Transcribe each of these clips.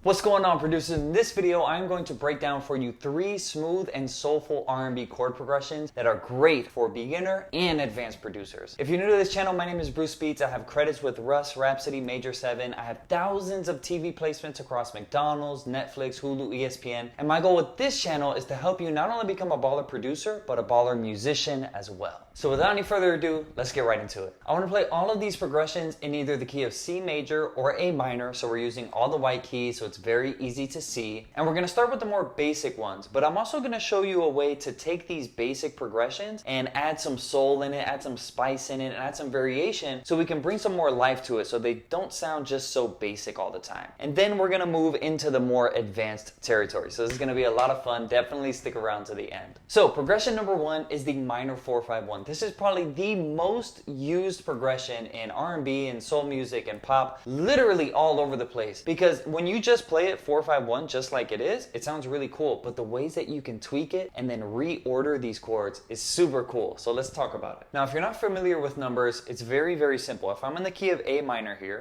What's going on, producers? In this video, I'm going to break down for you 3 smooth and soulful R&B chord progressions that are great for beginner and advanced producers. If you're new to this channel, my name is BruceBeats. I have credits with RUSS, Rapsody, Major 7. I have thousands of TV placements across McDonalds, Netflix, HULU, ESPN. And my goal with this channel is to help you not only become a baller producer, but a baller musician as well. So without any further ado, let's get right into it. I want to play all of these progressions in either the key of C major or A minor, so we're using all the white keys, so it's very easy to see. And we're going to start with the more basic ones, but I'm also going to show you a way to take these basic progressions and add some soul in it, add some spice in it, and add some variation so we can bring some more life to it so they don't sound just so basic all the time. And then we're going to move into the more advanced territory. So this is going to be a lot of fun. Definitely stick around to the end. So progression number 1 is the minor 4-5-1. This is probably the most used progression in R&B and soul music and pop, literally all over the place. Because when you just play it 4-5-1 just like it is, it sounds really cool. But the ways that you can tweak it and then reorder these chords is super cool. So let's talk about it. Now, if you're not familiar with numbers, it's very, very simple. If I'm in the key of A minor here,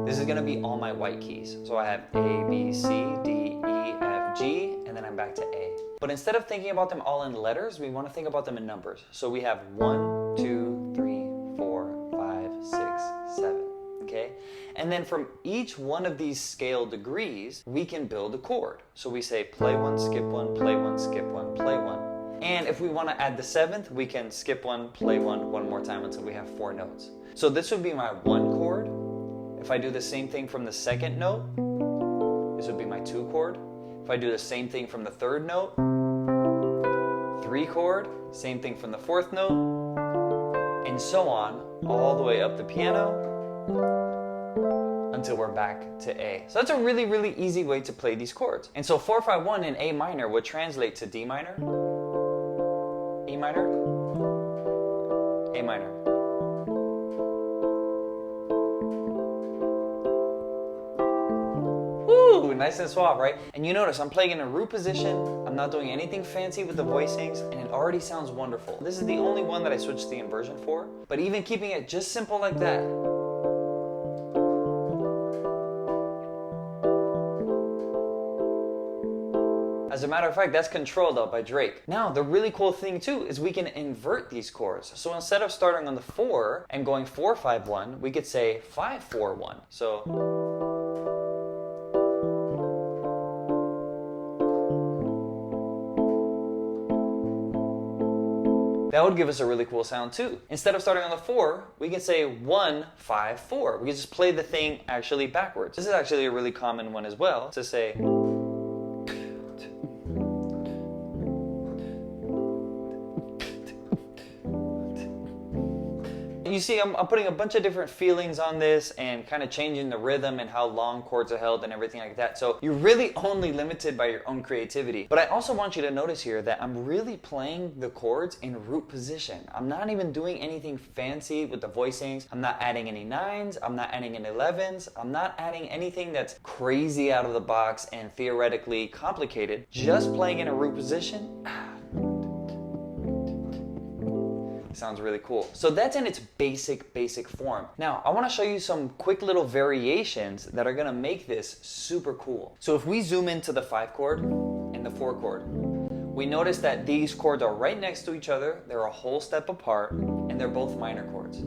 this is going to be all my white keys. So I have A, B, C, D, E, F, G, and then I'm back to A. But instead of thinking about them all in letters, we want to think about them in numbers. So we have 1, 2, 3, 4, 5, 6, 7. Okay? And then from each one of these scale degrees, we can build a chord. So we say play 1, skip 1, play 1, skip 1, play 1. And if we want to add the 7th, we can skip 1, play 1 more time until we have 4 notes. So this would be my 1 chord. If I do the same thing from the 2nd note, this would be my 2 chord. If I do the same thing from the 3rd note, 3 chord, same thing from the 4th note, and so on, all the way up the piano until we're back to A. So that's a really, really easy way to play these chords. And so 4-5-1 in A minor would translate to D minor, E minor, A minor. Woo! Nice and suave, right? And you notice I'm playing in a root position. I'm not doing anything fancy with the voicings, and it already sounds wonderful. This is the only one that I switched the inversion for, but even keeping it just simple like that, as a matter of fact, that's Controlled Out by Drake. Now, the really cool thing too is we can invert these chords. So instead of starting on the 4 and going 4-5-1, we could say 5-4-1. So that would give us a really cool sound too. Instead of starting on the 4, we can say 1-5-4. We can just play the thing actually backwards. This is actually a really common one as well, to say you see, I'm putting a bunch of different feelings on this and kind of changing the rhythm and how long chords are held and everything like that. So you're really only limited by your own creativity. But I also want you to notice here that I'm really playing the chords in root position. I'm not even doing anything fancy with the voicings. I'm not adding any 9s. I'm not adding any 11s. I'm not adding anything that's crazy out of the box and theoretically complicated. Just playing in a root position. Sounds really cool. So that's in its basic form. Now, I want to show you some quick little variations that are going to make this super cool. So if we zoom into the 5 chord and the 4 chord, we notice that these chords are right next to each other. They're a whole step apart, and they're both minor chords.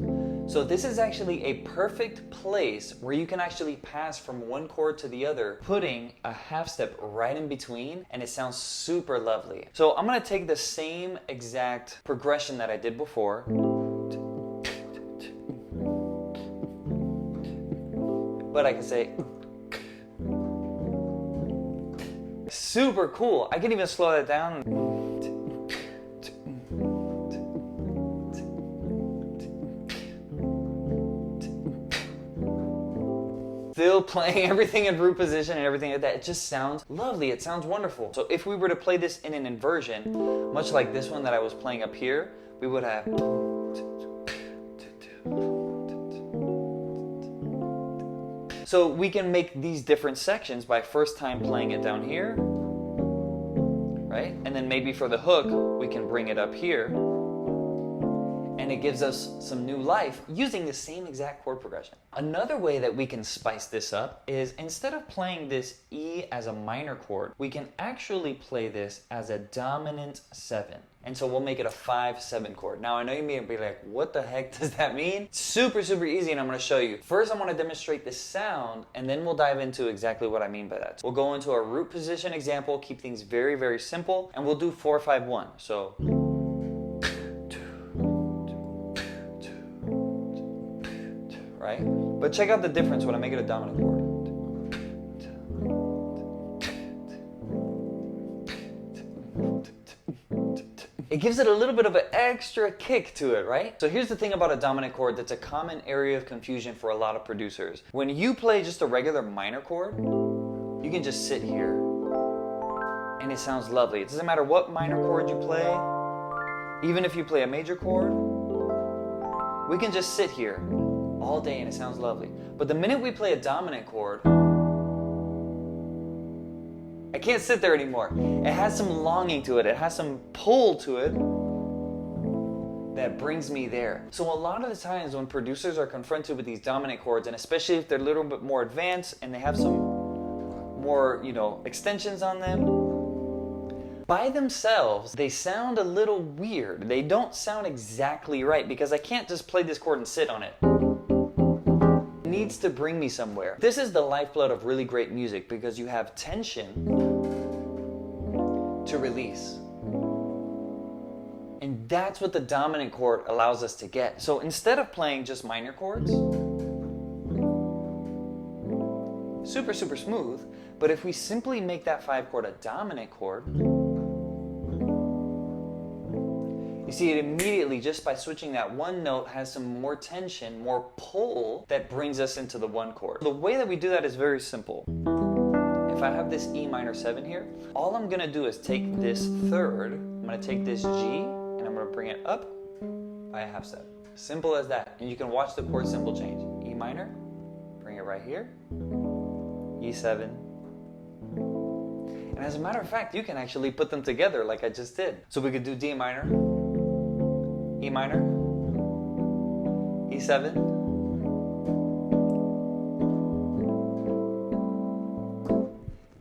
So this is actually a perfect place where you can actually pass from one chord to the other, putting a half step right in between, and it sounds super lovely. So I'm going to take the same exact progression that I did before, but I can say super cool. I can even slow that down. Still playing everything in root position and everything like that. It just sounds lovely. It sounds wonderful. So if we were to play this in an inversion, much like this one that I was playing up here, we would have. So we can make these different sections by first time playing it down here, right? And then maybe for the hook, we can bring it up here. and it gives us some new life using the same exact chord progression. Another way that we can spice this up is instead of playing this E as a minor chord, we can actually play this as a dominant 7. And so we'll make it a 5-7 chord. Now I know you may be like, what the heck does that mean? Super easy, and I'm gonna show you. First I wanna demonstrate the sound, and then we'll dive into exactly what I mean by that. We'll go into our root position example, keep things very simple, and we'll do 4-5-1. So, right? But check out the difference when I make it a dominant chord. It gives it a little bit of an extra kick to it, right? So here's the thing about a dominant chord that's a common area of confusion for a lot of producers. When you play just a regular minor chord, you can just sit here and it sounds lovely. It doesn't matter what minor chord you play, even if you play a major chord, we can just sit here all day and it sounds lovely. But the minute we play a dominant chord, I can't sit there anymore. It has some longing to it. It has some pull to it that brings me there. So a lot of the times when producers are confronted with these dominant chords, and especially if they're a little bit more advanced and they have some more, extensions on them, by themselves, they sound a little weird. They don't sound exactly right because I can't just play this chord and sit on it. Needs to bring me somewhere. This is the lifeblood of really great music because you have tension to release. And that's what the dominant chord allows us to get. So instead of playing just minor chords, super smooth, but if we simply make that 5 chord a dominant chord, you see it immediately, just by switching that one note, has some more tension, more pull that brings us into the 1 chord. The way that we do that is very simple. If I have this E minor 7 here, all I'm gonna do is take this third, I'm gonna take this G, and I'm gonna bring it up by a half step. Simple as that. And you can watch the chord symbol change. E minor, bring it right here, E7. And as a matter of fact, you can actually put them together like I just did. So we could do D minor, E minor, E7,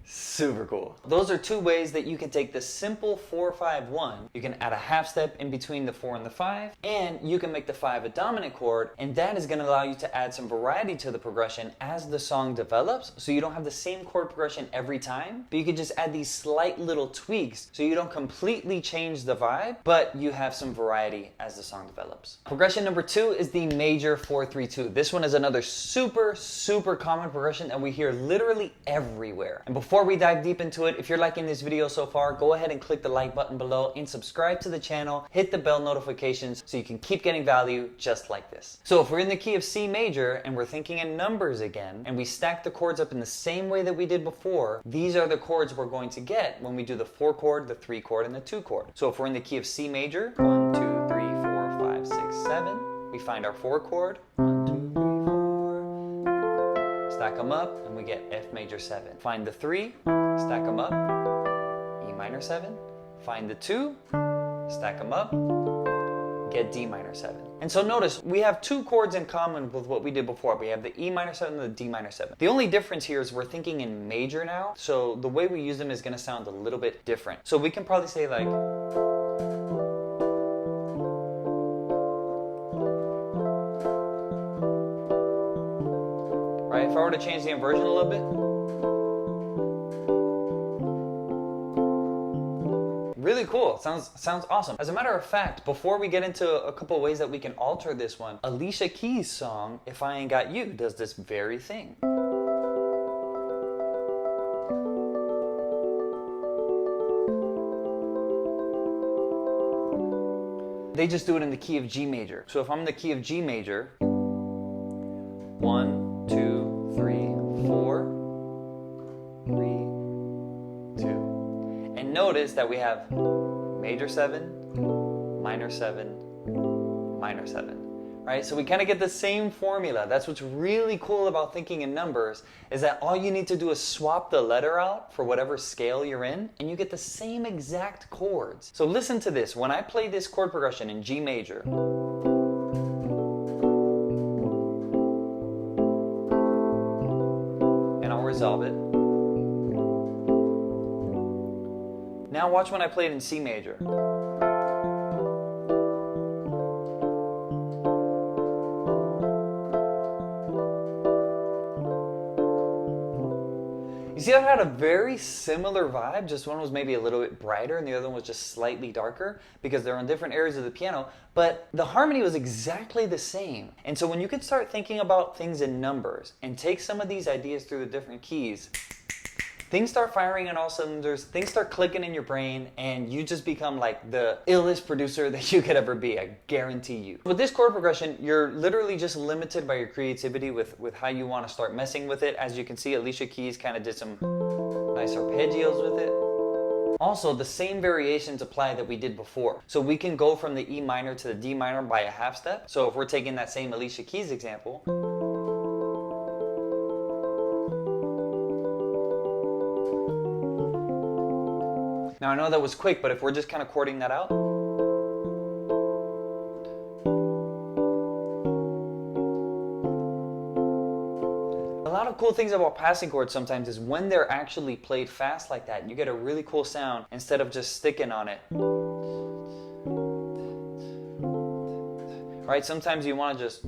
super cool. Those are 2 ways that you can take the simple 4-5-1. You can add a half step in between the 4 and the 5, and you can make the 5 a dominant chord, and that is going to allow you to add some variety to the progression as the song develops, so you don't have the same chord progression every time, but you can just add these slight little tweaks so you don't completely change the vibe, but you have some variety as the song develops. Progression number 2 is the major 4-3-2. This one is another super common progression that we hear literally everywhere. And before we dive deep into it, if you're liking this video so far, go ahead and click the like button below and subscribe to the channel. Hit the bell notifications so you can keep getting value just like this. So if we're in the key of C major and we're thinking in numbers again, and we stack the chords up in the same way that we did before, these are the chords we're going to get when we do the 4 chord, the 3 chord, and the 2 chord. So if we're in the key of C major, 1, 2, 3, 4, 5, 6, 7, we find our 4 chord, 1, 2, 3, 4, stack them up, and we get F major 7. Find the 3, stack them up, E minor 7. Find the 2, stack them up, get D minor 7. And so notice, we have 2 chords in common with what we did before. We have the E minor 7 and the D minor 7. The only difference here is we're thinking in major now, so the way we use them is going to sound a little bit different. So we can probably say like, right? If I were to change the inversion a little bit, really cool. Sounds awesome. As a matter of fact, before we get into a couple ways that we can alter this one, Alicia Keys' song, If I Ain't Got You, does this very thing. They just do it in the key of G major. So if I'm in the key of G major, 1, 2, 3, 4, 3, 2. And notice that we have major 7, minor 7, minor 7. Right? So we kind of get the same formula. That's what's really cool about thinking in numbers, is that all you need to do is swap the letter out for whatever scale you're in, and you get the same exact chords. So listen to this. When I play this chord progression in G major, solve it. Now watch when I play it in C major. You see how it had a very similar vibe, just one was maybe a little bit brighter and the other one was just slightly darker because they're on different areas of the piano, but the harmony was exactly the same. And so when you can start thinking about things in numbers and take some of these ideas through the different keys, things start firing on all cylinders, things start clicking in your brain, and you just become like the illest producer that you could ever be, I guarantee you. With this chord progression, you're literally just limited by your creativity with how you want to start messing with it. As you can see, Alicia Keys kind of did some nice arpeggios with it. Also, the same variations apply that we did before. So we can go from the E minor to the D minor by a half step. So if we're taking that same Alicia Keys example, now I know that was quick, but if we're just kind of chording that out. A lot of cool things about passing chords sometimes is when they're actually played fast like that, you get a really cool sound instead of just sticking on it. Right? Sometimes you want to just...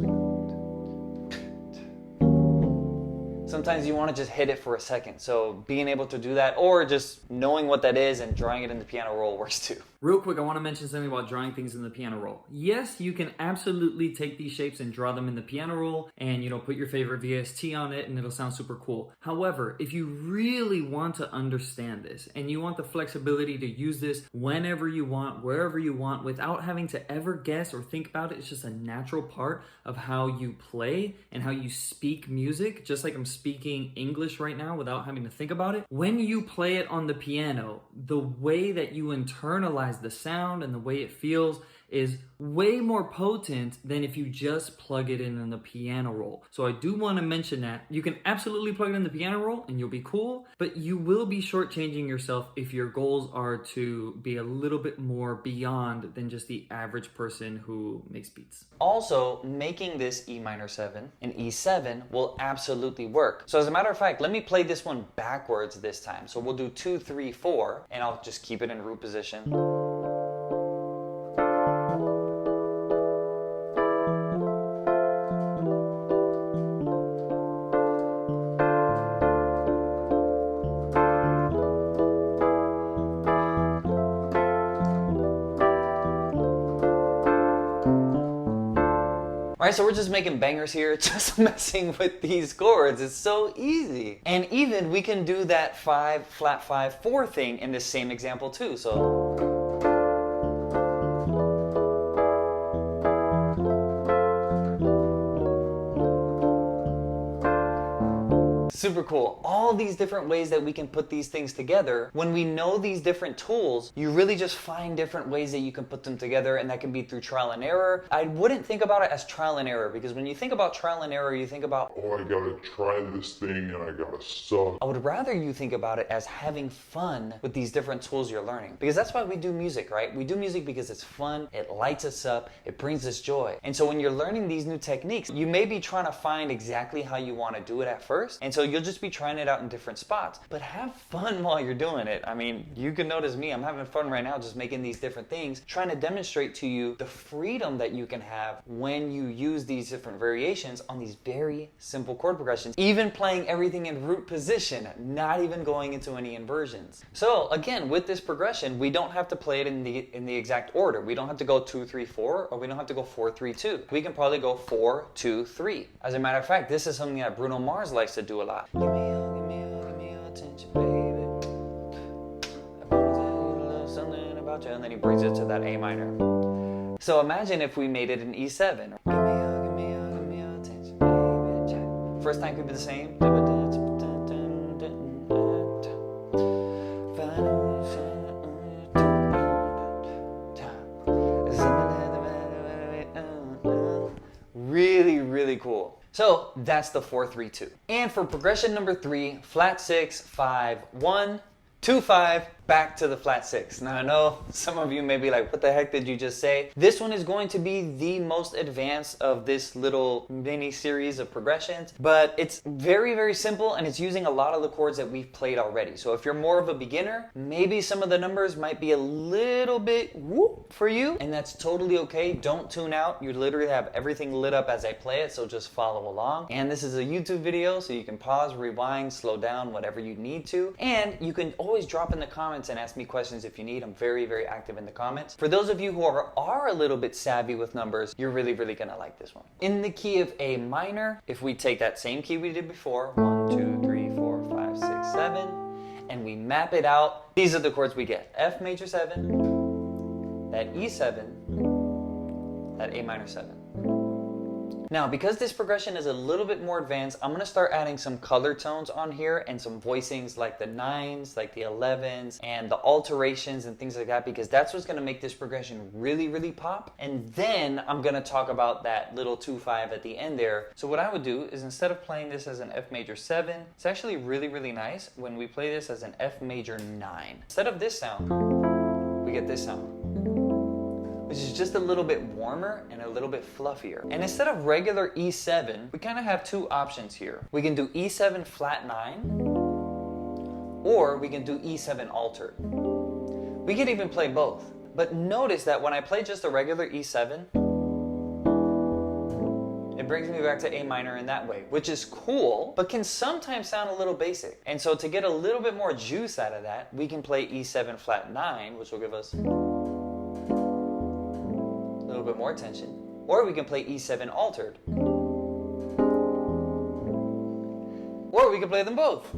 Sometimes you want to just hit it for a second. So being able to do that, or just knowing what that is and drawing it in the piano roll, works too. Real quick, I want to mention something about drawing things in the piano roll. Yes, you can absolutely take these shapes and draw them in the piano roll and, put your favorite VST on it and it'll sound super cool. However, if you really want to understand this and you want the flexibility to use this whenever you want, wherever you want, without having to ever guess or think about it, it's just a natural part of how you play and how you speak music, just like I'm speaking English right now without having to think about it. When you play it on the piano, the way that you internalize the sound and the way it feels is way more potent than if you just plug it in the piano roll. So I do want to mention that you can absolutely plug it in the piano roll and you'll be cool, but you will be shortchanging yourself if your goals are to be a little bit more beyond than just the average person who makes beats. Also, making this E minor 7 and E7 will absolutely work. So as a matter of fact, let me play this one backwards this time. So we'll do 2, 3, 4, and I'll just keep it in root position. Alright, so we're just making bangers here, just messing with these chords. It's so easy. And even we can do that 5, flat 5, 4 thing in this same example too. So super cool. All these different ways that we can put these things together. When we know these different tools, you really just find different ways that you can put them together, and that can be through trial and error. I wouldn't think about it as trial and error, because when you think about trial and error, you think about, oh, I gotta try this thing and I gotta suck. I would rather you think about it as having fun with these different tools you're learning. Because that's why we do music, right? We do music because it's fun, it lights us up, it brings us joy. And so when you're learning these new techniques, you may be trying to find exactly how you want to do it at first. And so you'll just be trying it out in different spots, but have fun while you're doing it. I mean, you can notice me, I'm having fun right now just making these different things, trying to demonstrate to you the freedom that you can have when you use these different variations on these very simple chord progressions, even playing everything in root position, not even going into any inversions. So again, with this progression, we don't have to play it in the exact order. We don't have to go 2, 3, 4, or we don't have to go 4, 3, 2. We can probably go 4, 2, 3. As a matter of fact, this is something that Bruno Mars likes to do a lot. Give me your attention, baby. I wanna tell you a little something about you. And then he brings it to that A minor. So imagine if we made it an E7. Give me your attention, baby. First time could be the same. Really, really cool. So that's the 4, 3, 2. And for progression number 3, flat 6, 5, 1, 2-5, back to the flat 6. Now I know some of you may be like, what the heck did you just say? This one is going to be the most advanced of this little mini series of progressions, but it's very, very simple and it's using a lot of the chords that we've played already. So if you're more of a beginner, maybe some of the numbers might be a little bit whoop for you, and that's totally okay. Don't tune out. You literally have everything lit up as I play it, so just follow along. And this is a YouTube video, so you can pause, rewind, slow down, whatever you need to. And you can always drop in the comments and ask me questions if you need. I'm very, very active in the comments. For those of you who are a little bit savvy with numbers, you're really, really gonna like this one. In the key of A minor, if we take that same key we did before, 1, 2, 3, 4, 5, 6, 7, and we map it out, these are the chords we get. F major 7, that E7, that A minor 7. Now, because this progression is a little bit more advanced, I'm gonna start adding some color tones on here and some voicings like the 9s, like the 11s, and the alterations and things like that, because that's what's gonna make this progression really, really pop. And then I'm gonna talk about that little 2-5 at the end there. So what I would do is, instead of playing this as an F major 7, it's actually really, really nice when we play this as an F major 9. Instead of this sound, we get this sound, which is just a little bit warmer and a little bit fluffier. And instead of regular E7, we kind of have two options here. We can do E7 flat 9, or we can do E7 altered. We can even play both. But notice that when I play just a regular E7, it brings me back to A minor in that way, which is cool, but can sometimes sound a little basic. And so to get a little bit more juice out of that, we can play E7 flat 9, which will give us bit more tension, or we can play E7 altered, or we can play them both.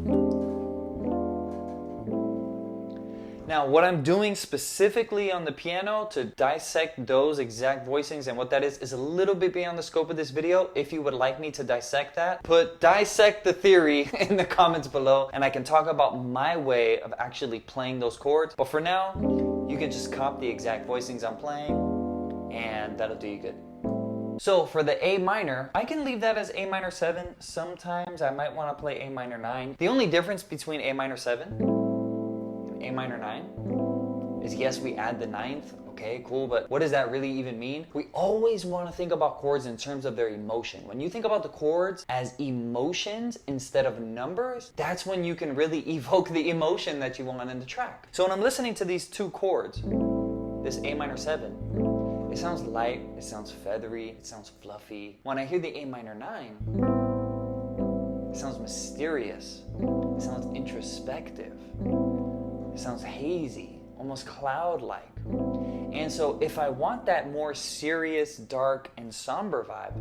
Now, what I'm doing specifically on the piano to dissect those exact voicings and what that is a little bit beyond the scope of this video. If you would like me to dissect that, put dissect the theory in the comments below, and I can talk about my way of actually playing those chords. But for now, you can just cop the exact voicings I'm playing, and that'll do you good. So for the A minor, I can leave that as A minor 7. Sometimes I might want to play A minor 9. The only difference between A minor 7 and A minor 9 is, yes, we add the 9th. Okay, cool, but what does that really even mean? We always want to think about chords in terms of their emotion. When you think about the chords as emotions instead of numbers, that's when you can really evoke the emotion that you want in the track. So when I'm listening to these two chords, this A minor 7, it sounds light, it sounds feathery, it sounds fluffy. When I hear the A minor 9, it sounds mysterious, it sounds introspective, it sounds hazy, almost cloud-like. And so if I want that more serious, dark, and somber vibe,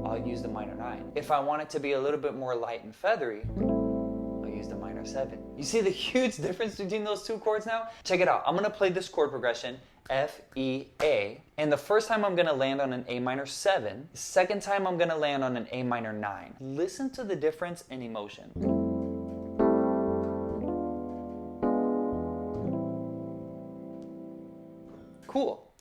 I'll use the minor 9. If I want it to be a little bit more light and feathery, I'll use the minor 7. You see the huge difference between those two chords now? Check it out. I'm gonna play this chord progression, F, E, A, and the first time I'm gonna land on an A minor 7, the second time I'm gonna land on an A minor 9. Listen to the difference in emotion. Cool.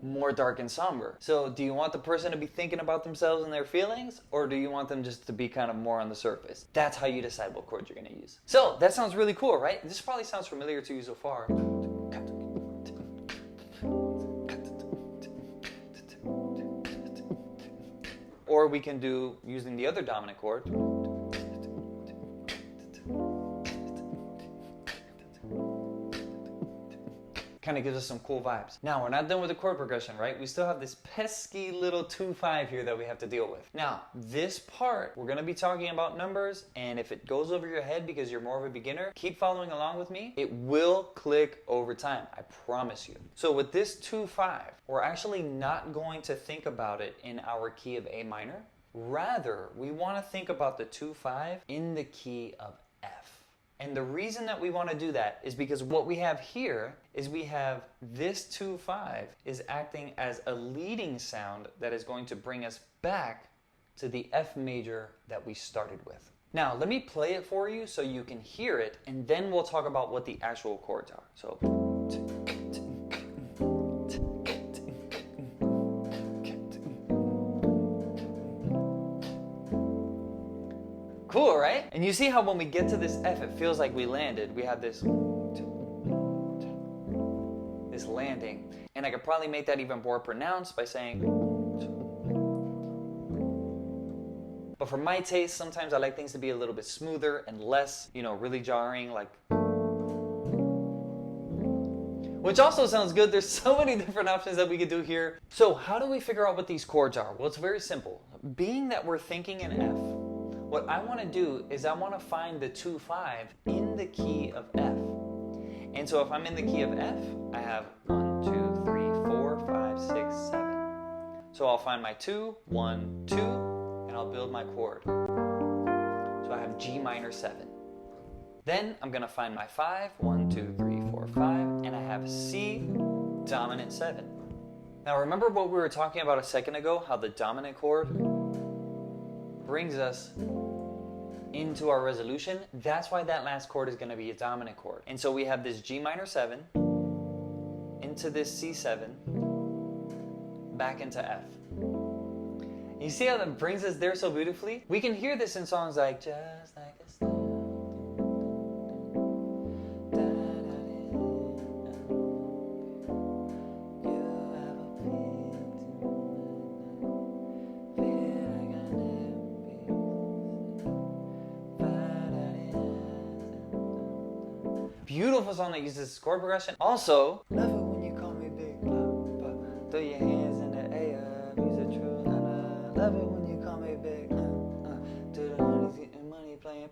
More dark and somber. So do you want the person to be thinking about themselves and their feelings, or do you want them just to be kind of more on the surface? That's how you decide what chord you're going to use. So that sounds really cool, right? This probably sounds familiar to you so far. Or we can do using the other dominant chord. Kind of gives us some cool vibes. Now, we're not done with the chord progression, right? We still have this pesky little 2-5 here that we have to deal with. Now, this part, we're gonna be talking about numbers, and if it goes over your head because you're more of a beginner, keep following along with me. It will click over time, I promise you. So with this 2-5, we're actually not going to think about it in our key of A minor. Rather, we wanna think about the 2-5 in the key of F. And the reason that we want to do that is because what we have here is we have this 2-5 is acting as a leading sound that is going to bring us back to the F major that we started with. Now, let me play it for you so you can hear it, and then we'll talk about what the actual chords are. So. Cool, right? And you see how when we get to this F, it feels like we landed. We have this landing. And I could probably make that even more pronounced by saying. But for my taste, sometimes I like things to be a little bit smoother and less, really jarring, like. Which also sounds good. There's so many different options that we could do here. So how do we figure out what these chords are? Well, it's very simple. Being that we're thinking in F, what I want to do is I want to find the 2-5 in the key of F. And so if I'm in the key of F, I have 1, 2, 3, 4, 5, 6, 7. So I'll find my 2, 1, 2, and I'll build my chord. So I have G minor 7. Then I'm going to find my 5, 1, 2, 3, 4, 5, and I have C dominant 7. Now remember what we were talking about a second ago, how the dominant chord brings us into our resolution? That's why that last chord is going to be a dominant chord. And so we have this G minor 7 into this C7 back into F. You see how that brings us there so beautifully? We can hear this in songs like Just Like a Star. Beautiful song that uses this chord progression. Also, love it when you call me Big Papa. Throw your hands in the air. Use a true love it when you call me Big. Do the money's getting money playing.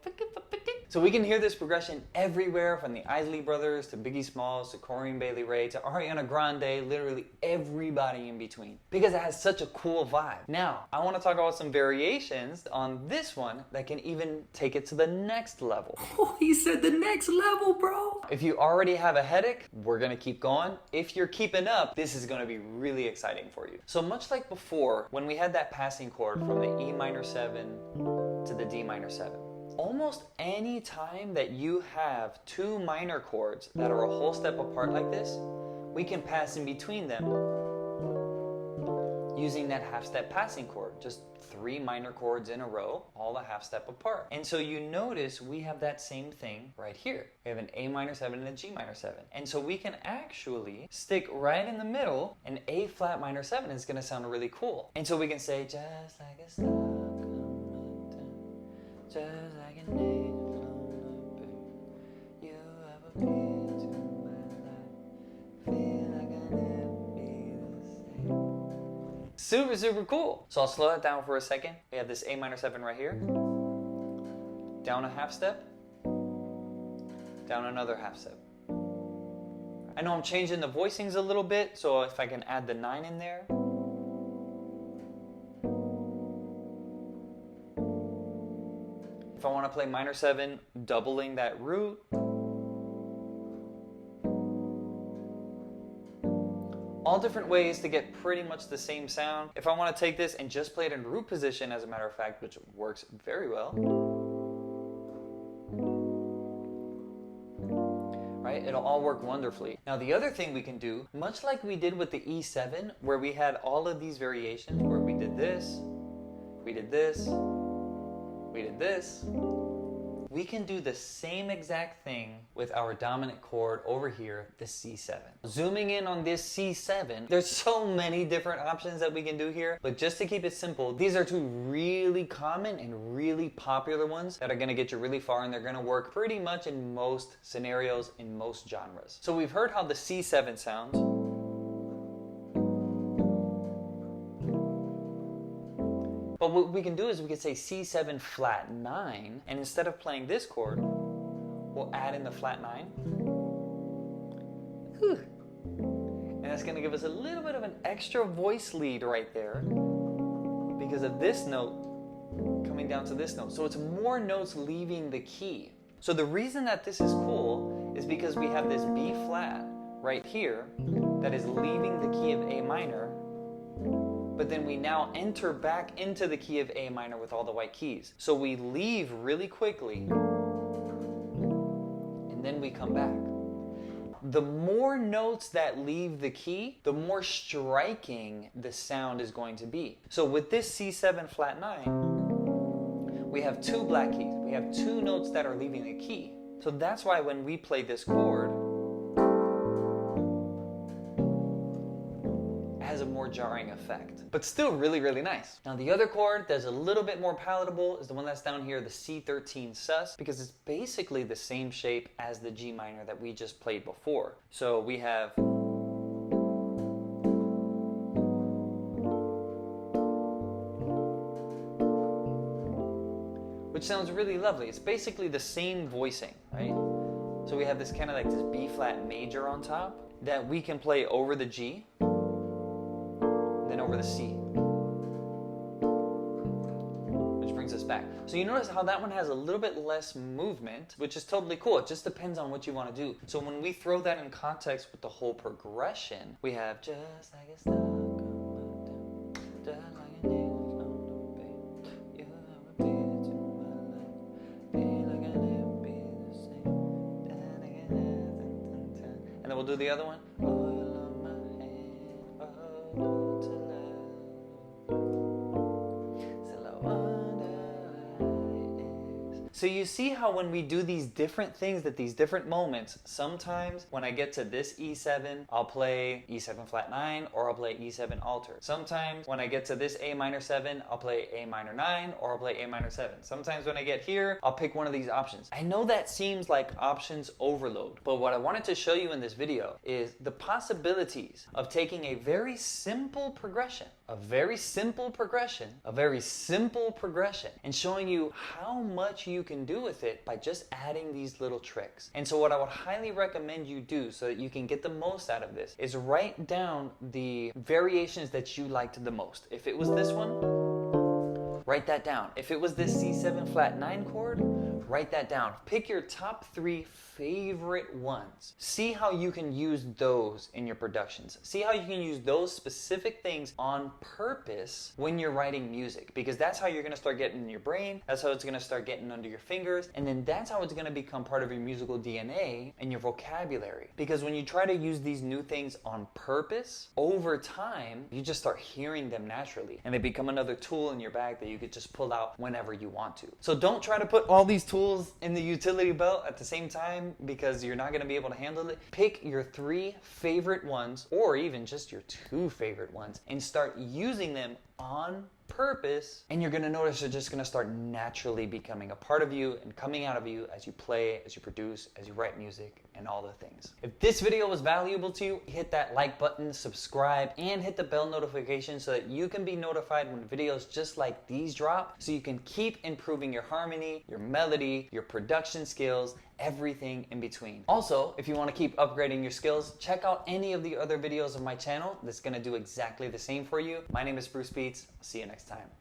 So we can hear this progression everywhere, from the Isley Brothers to Biggie Smalls to Corinne Bailey Rae to Ariana Grande, literally everybody in between, because it has such a cool vibe. Now, I want to talk about some variations on this one that can even take it to the next level. Oh, he said the next level, bro. If you already have a headache, we're going to keep going. If you're keeping up, this is going to be really exciting for you. So much like before, when we had that passing chord from the E minor 7 to the D minor 7, almost any time that you have two minor chords that are a whole step apart like this, we can pass in between them using that half step passing chord. Just 3 minor chords in a row, all a half step apart. And so you notice we have that same thing right here. We have an A minor 7 and a G minor 7. And so we can actually stick right in the middle, an A flat minor 7 is gonna sound really cool. And so we can say, just like a star coming down, just like an angel on a bird, you have appeared to my life, feel like I never be the same. Super, super cool. So I'll slow that down for a second. We have this A minor 7 right here, down a half step, down another half step. I know I'm changing the voicings a little bit, so if I can add the 9 in there. If I want to play minor 7, doubling that root. All different ways to get pretty much the same sound. If I want to take this and just play it in root position, as a matter of fact, which works very well. Right? It'll all work wonderfully. Now the other thing we can do, much like we did with the E7, where we had all of these variations, where we did this, we did this, we did this, we can do the same exact thing with our dominant chord over here, the C7. Zooming in on this C7, there's so many different options that we can do here, but just to keep it simple, these are two really common and really popular ones that are gonna get you really far, and they're gonna work pretty much in most scenarios, in most genres. So we've heard how the C7 sounds. But what we can do is we can say C7 flat 9, and instead of playing this chord, we'll add in the flat 9. And that's going to give us a little bit of an extra voice lead right there because of this note coming down to this note. So it's more notes leaving the key. So the reason that this is cool is because we have this B flat right here that is leaving the key of A minor, but then we now enter back into the key of A minor with all the white keys. So we leave really quickly, and then we come back. The more notes that leave the key, the more striking the sound is going to be. So with this C7 flat 9, we have two black keys. We have two notes that are leaving the key. So that's why when we play this chord, it has a more jarring effect, but still really, really nice. Now the other chord that's a little bit more palatable is the one that's down here, the C13 sus, because it's basically the same shape as the G minor that we just played before. So we have which sounds really lovely. It's basically the same voicing, right? So we have this kind of like this B flat major on top that we can play over the G, then over the C, which brings us back. So you notice how that one has a little bit less movement, which is totally cool. It just depends on what you want to do. So when we throw that in context with the whole progression, we have just like a star going down, just like a nail on the bay. You have a bit to my life, be like I never be the same. And then we'll do the other one. Oil on my hand, oh, to love. Still I wonder why it is. So you see how when we do these different things at these different moments, sometimes when I get to this E7, I'll play E7 flat 9 or I'll play E7 altered. Sometimes when I get to this A minor 7, I'll play A minor 9 or I'll play A minor 7. Sometimes when I get here, I'll pick one of these options. I know that seems like options overload, but what I wanted to show you in this video is the possibilities of taking a very simple progression, and showing you how much you can do with it by just adding these little tricks. And so what I would highly recommend you do so that you can get the most out of this is write down the variations that you liked the most. If it was this one, write that down. If it was this C7 flat 9 chord, write that down. Pick your top 3 favorite ones. See how you can use those in your productions. See how you can use those specific things on purpose when you're writing music, because that's how you're gonna start getting in your brain, that's how it's gonna start getting under your fingers, and then that's how it's gonna become part of your musical DNA and your vocabulary. Because when you try to use these new things on purpose, over time, you just start hearing them naturally, and they become another tool in your bag that you could just pull out whenever you want to. So don't try to put all these tools in the utility belt at the same time, because you're not going to be able to handle it. Pick your 3 favorite ones, or even just your 2 favorite ones, and start using them on purpose, and you're going to notice they're just going to start naturally becoming a part of you and coming out of you as you play, as you produce, as you write music, and all the things. If this video was valuable to you, hit that like button, subscribe, and hit the bell notification so that you can be notified when videos just like these drop, so you can keep improving your harmony, your melody, your production skills, everything in between. Also, if you want to keep upgrading your skills, check out any of the other videos of my channel that's going to do exactly the same for you. My name is Bruce Beats. I'll see you next time.